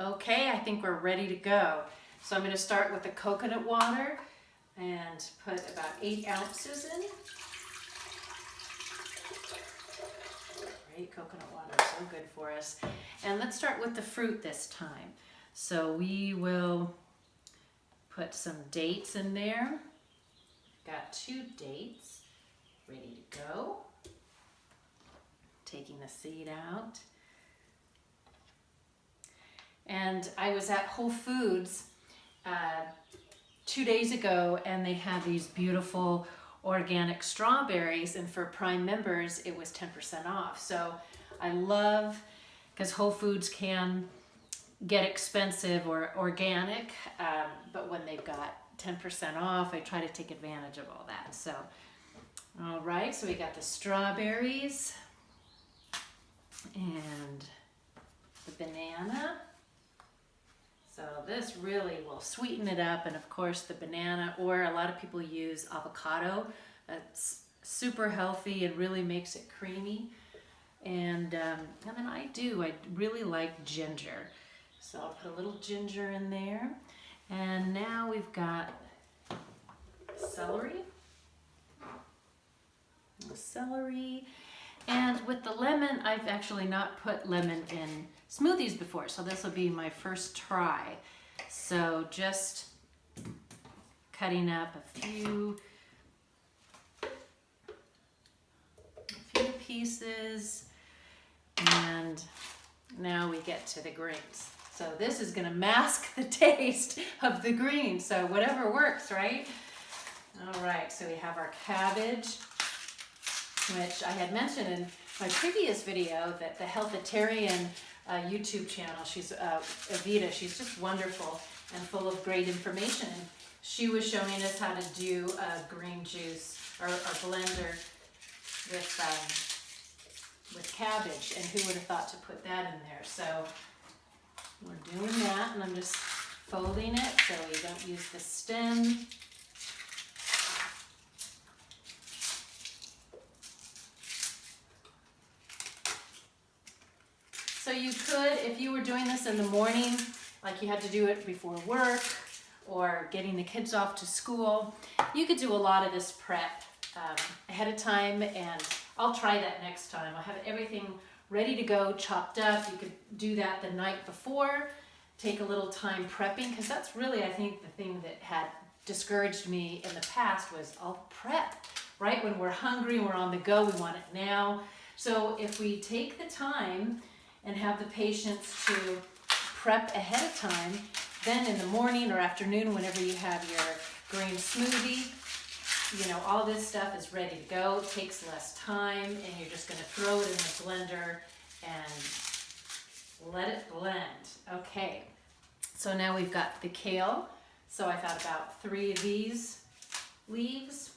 Okay, I think we're ready to go. So I'm going to start with the coconut water and put about 8 ounces in. Great, coconut water is so good for us. And let's start with the fruit this time. So we will put some dates in there. Got 2 dates ready to go. Taking the seed out. And I was at Whole Foods 2 days ago, and they had these beautiful organic strawberries, and for Prime members it was 10% off. So I love, because Whole Foods can get expensive or organic, but when they've got 10% off, I try to take advantage of all that. So all right, so we got the strawberries and the banana. So this really will sweeten it up, and of course the banana, or a lot of people use avocado. That's super healthy and really makes it creamy. And then I really like ginger. So I'll put a little ginger in there. And now we've got celery. And with the lemon, I've actually not put lemon in smoothies before, so this will be my first try. So just cutting up a few pieces, and now we get to the greens. So this is gonna mask the taste of the greens, so whatever works, right? All right, so we have our cabbage, which I had mentioned in my previous video, that the Healthitarian YouTube channel, she's Evita, she's just wonderful and full of great information. She was showing us how to do a green juice or a blender with cabbage, and who would have thought to put that in there? So we're doing that, and I'm just folding it so we don't use the stem. So you could, if you were doing this in the morning, like you had to do it before work or getting the kids off to school, you could do a lot of this prep ahead of time, and I'll try that next time. I'll have everything ready to go, chopped up. You could do that the night before, take a little time prepping, because that's really, I think, the thing that had discouraged me in the past was I'll prep. Right when we're hungry, we're on the go, we want it now. So if we take the time and have the patience to prep ahead of time, then in the morning or afternoon, whenever you have your green smoothie, you know, all this stuff is ready to go. It takes less time, and you're just gonna throw it in the blender and let it blend. Okay, so now we've got the kale. So I thought about 3 of these leaves.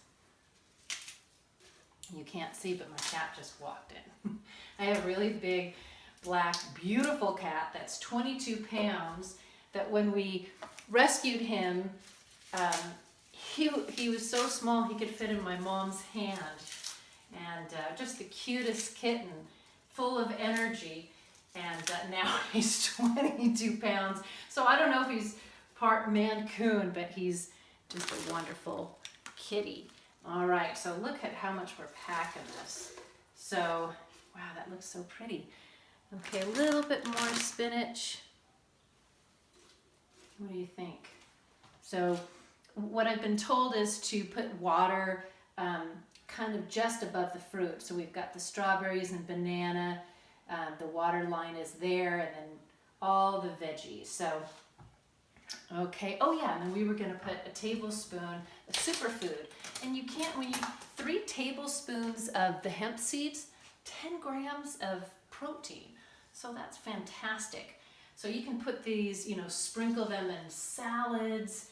You can't see, but my cat just walked in. I have a really big, black, beautiful cat that's 22 pounds, that when we rescued him, he was so small he could fit in my mom's hand, and just the cutest kitten, full of energy, and now he's 22 pounds. So I don't know if he's part Mancoon, but he's just a wonderful kitty. All right, so look at how much we're packing this. So, wow, that looks so pretty. Okay, a little bit more spinach. What do you think? So what I've been told is to put water kind of just above the fruit. So we've got the strawberries and banana. The water line is there, and then all the veggies. So, okay. Oh yeah, and then we were gonna put a tablespoon of superfood. And you can't, when you, 3 tablespoons of the hemp seeds, 10 grams of protein. So that's fantastic. So you can put these, you know, sprinkle them in salads.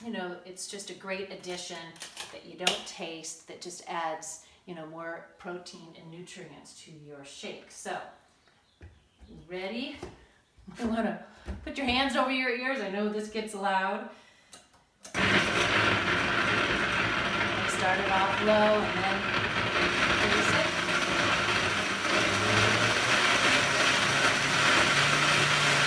You know, it's just a great addition that you don't taste, that just adds, you know, more protein and nutrients to your shake. So, ready? You want to put your hands over your ears. I know this gets loud. Start it off low and then release it. 3,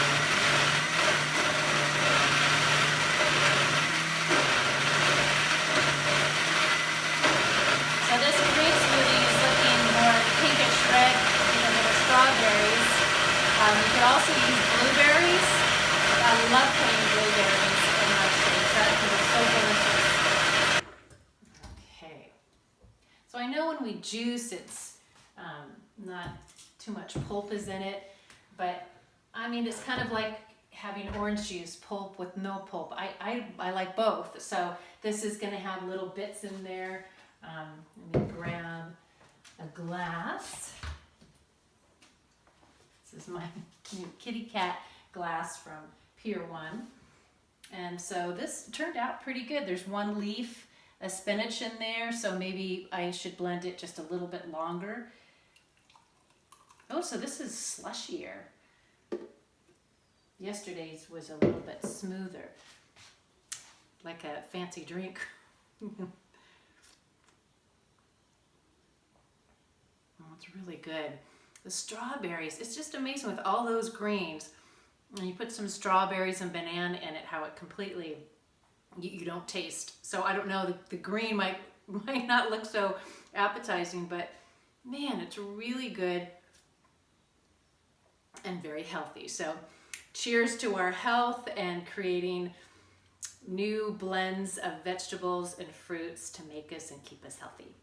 also use blueberries. I love putting blueberries in mushrooms. That can be so delicious. Okay. So I know when we juice, it's not too much pulp is in it, but I mean, it's kind of like having orange juice, pulp with no pulp. I like both. So this is going to have little bits in there. Let me grab a glass. This is my new kitty cat glass from Pier 1. And so this turned out pretty good. There's one leaf of spinach in there, so maybe I should blend it just a little bit longer. Oh, so this is slushier. Yesterday's was a little bit smoother, like a fancy drink. Oh, it's really good. The strawberries, it's just amazing with all those greens. And you put some strawberries and banana in it, how it completely, you don't taste. So I don't know, the green might not look so appetizing, but man, it's really good and very healthy. So cheers to our health and creating new blends of vegetables and fruits to make us and keep us healthy.